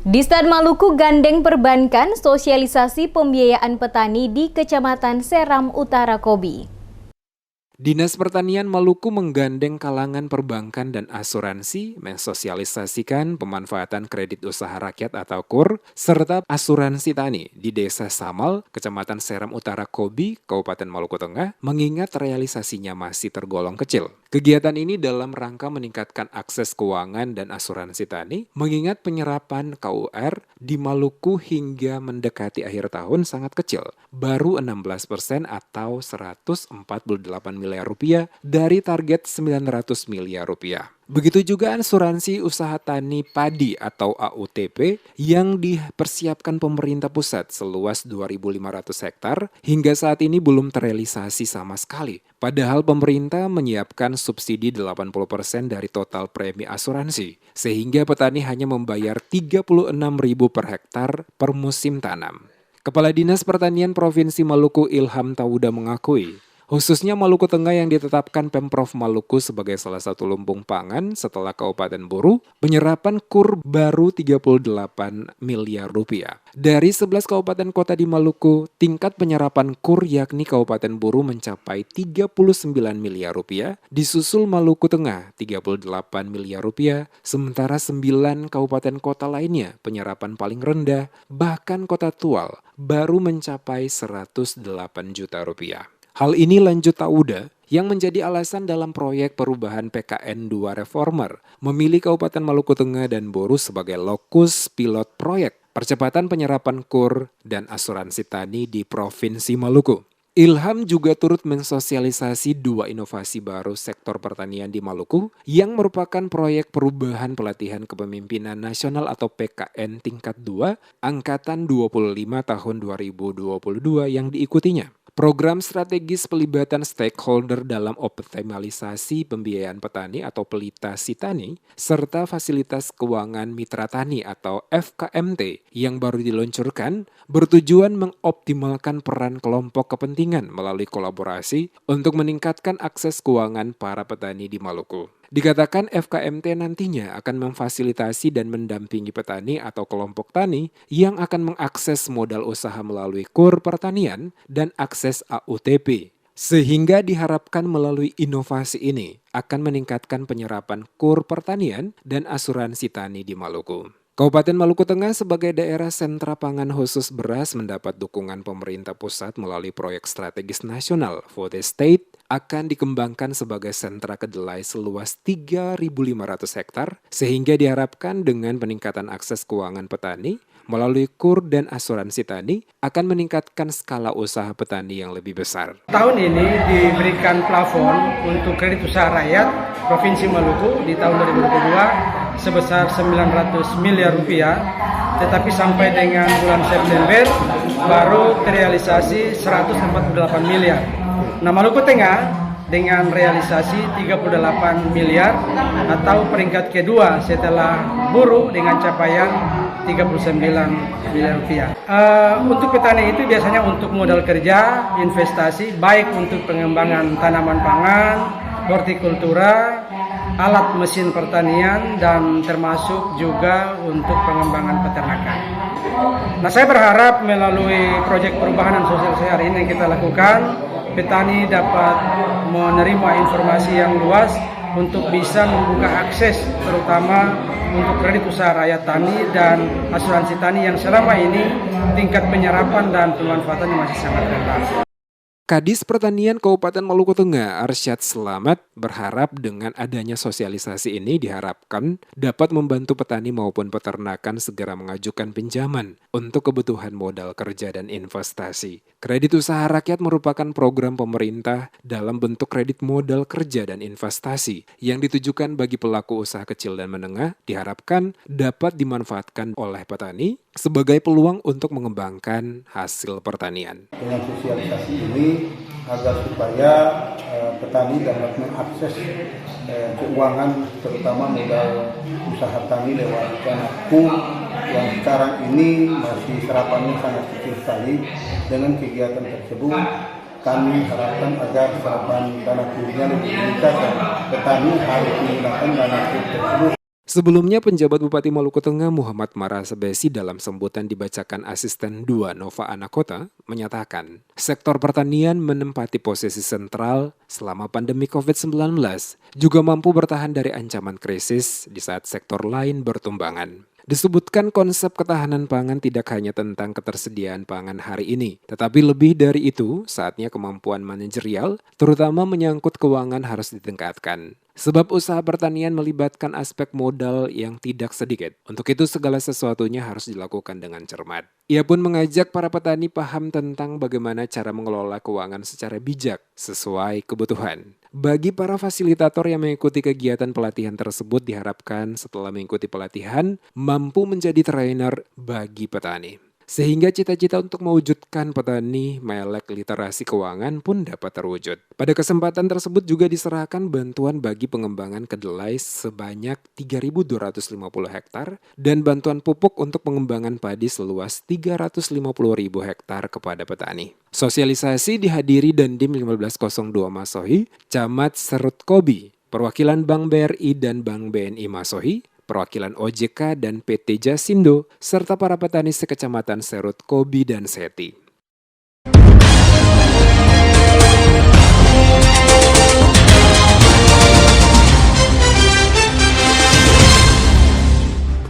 Distan Maluku gandeng perbankan sosialisasi pembiayaan petani di Kecamatan Seram Utara Kobi. Dinas Pertanian Maluku menggandeng kalangan perbankan dan asuransi mensosialisasikan pemanfaatan kredit usaha rakyat atau KUR serta asuransi tani di Desa Samal, Kecamatan Seram Utara Kobi, Kabupaten Maluku Tengah, mengingat realisasinya masih tergolong kecil. Kegiatan ini dalam rangka meningkatkan akses keuangan dan asuransi tani, mengingat penyerapan KUR di Maluku hingga mendekati akhir tahun sangat kecil, baru 16% atau 148 miliar rupiah dari target 900 miliar rupiah. Begitu juga asuransi usaha tani padi atau AUTP yang dipersiapkan pemerintah pusat seluas 2.500 hektar hingga saat ini belum terrealisasi sama sekali. Padahal pemerintah menyiapkan subsidi 80% dari total premi asuransi, sehingga petani hanya membayar 36.000 per hektar per musim tanam. Kepala Dinas Pertanian Provinsi Maluku Ilham Tauda mengakui, khususnya Maluku Tengah yang ditetapkan Pemprov Maluku sebagai salah satu lumbung pangan setelah Kabupaten Buru, penyerapan KUR baru 38 miliar rupiah. Dari 11 kabupaten kota di Maluku, tingkat penyerapan KUR yakni Kabupaten Buru mencapai 39 miliar rupiah, disusul Maluku Tengah 38 miliar rupiah, sementara 9 kabupaten kota lainnya penyerapan paling rendah, bahkan Kota Tual baru mencapai 108 juta rupiah. Hal ini lanjut Tauda yang menjadi alasan dalam proyek perubahan PKN 2 Reformer memilih Kabupaten Maluku Tengah dan Buru sebagai lokus pilot proyek percepatan penyerapan KUR dan asuransi tani di Provinsi Maluku. Ilham juga turut mensosialisasi 2 inovasi baru sektor pertanian di Maluku yang merupakan proyek perubahan pelatihan kepemimpinan nasional atau PKN tingkat 2 angkatan 25 tahun 2022 yang diikutinya. Program strategis pelibatan stakeholder dalam optimalisasi pembiayaan petani atau pelita Sitani, serta fasilitas keuangan mitra tani atau FKMT yang baru diluncurkan bertujuan mengoptimalkan peran kelompok kepentingan melalui kolaborasi untuk meningkatkan akses keuangan para petani di Maluku. Dikatakan FKMT nantinya akan memfasilitasi dan mendampingi petani atau kelompok tani yang akan mengakses modal usaha melalui KUR pertanian dan akses AUTP. Sehingga diharapkan melalui inovasi ini akan meningkatkan penyerapan KUR pertanian dan asuransi tani di Maluku. Kabupaten Maluku Tengah sebagai daerah sentra pangan khusus beras mendapat dukungan pemerintah pusat melalui proyek strategis nasional Food Estate akan dikembangkan sebagai sentra kedelai seluas 3.500 hektar sehingga diharapkan dengan peningkatan akses keuangan petani melalui KUR dan asuransi tani akan meningkatkan skala usaha petani yang lebih besar. Tahun ini diberikan plafon untuk kredit usaha rakyat Provinsi Maluku di tahun 2022 sebesar 900 miliar rupiah, tetapi sampai dengan bulan September baru terrealisasi 148 miliar. Nah, Maluku Tengah dengan realisasi 38 miliar atau peringkat kedua setelah Buru dengan capaian 39 miliar rupiah. Untuk petani itu biasanya untuk modal kerja, investasi, baik untuk pengembangan tanaman pangan, hortikultura, alat mesin pertanian, dan termasuk juga untuk pengembangan peternakan. Nah, saya berharap melalui proyek perubahan dan sosialisasi hari ini yang kita lakukan, petani dapat menerima informasi yang luas untuk bisa membuka akses terutama untuk kredit usaha rakyat tani dan asuransi tani yang selama ini tingkat penyerapan dan pemanfaatannya masih sangat rendah. Kadis Pertanian Kabupaten Maluku Tengah, Arsyad Selamat, berharap dengan adanya sosialisasi ini diharapkan dapat membantu petani maupun peternakan segera mengajukan pinjaman untuk kebutuhan modal kerja dan investasi. Kredit usaha rakyat merupakan program pemerintah dalam bentuk kredit modal kerja dan investasi yang ditujukan bagi pelaku usaha kecil dan menengah, diharapkan dapat dimanfaatkan oleh petani sebagai peluang untuk mengembangkan hasil pertanian. Dengan sosialisasi ini agar supaya petani dapat mengakses keuangan terutama modal usaha tani lewat dana KUR yang sekarang ini masih serapannya sangat kecil sekali. Dengan kegiatan tersebut kami harapkan agar serapan dana KUR-nya lebih meningkat dan petani harus menggunakan dana KUR tersebut. Sebelumnya, penjabat Bupati Maluku Tengah Muhammad Marasabesi dalam sambutan dibacakan Asisten 2 Nova Anakota menyatakan, sektor pertanian menempati posisi sentral selama pandemi COVID-19, juga mampu bertahan dari ancaman krisis di saat sektor lain bertumbangan. Disebutkan konsep ketahanan pangan tidak hanya tentang ketersediaan pangan hari ini, tetapi lebih dari itu, saatnya kemampuan manajerial, terutama menyangkut keuangan harus ditingkatkan. Sebab usaha pertanian melibatkan aspek modal yang tidak sedikit. Untuk itu segala sesuatunya harus dilakukan dengan cermat. Ia pun mengajak para petani paham tentang bagaimana cara mengelola keuangan secara bijak, sesuai kebutuhan. Bagi para fasilitator yang mengikuti kegiatan pelatihan tersebut diharapkan setelah mengikuti pelatihan, mampu menjadi trainer bagi petani. Sehingga cita-cita untuk mewujudkan petani melek literasi keuangan pun dapat terwujud. Pada kesempatan tersebut juga diserahkan bantuan bagi pengembangan kedelai sebanyak 3.250 hektar dan bantuan pupuk untuk pengembangan padi seluas 350.000 hektar kepada petani. Sosialisasi dihadiri Dandim 1502 Masohi, Camat Serut Kobi, perwakilan Bank BRI dan Bank BNI Masohi, perwakilan OJK dan PT Jasindo, serta para petani sekecamatan Serut Kobi dan Seti.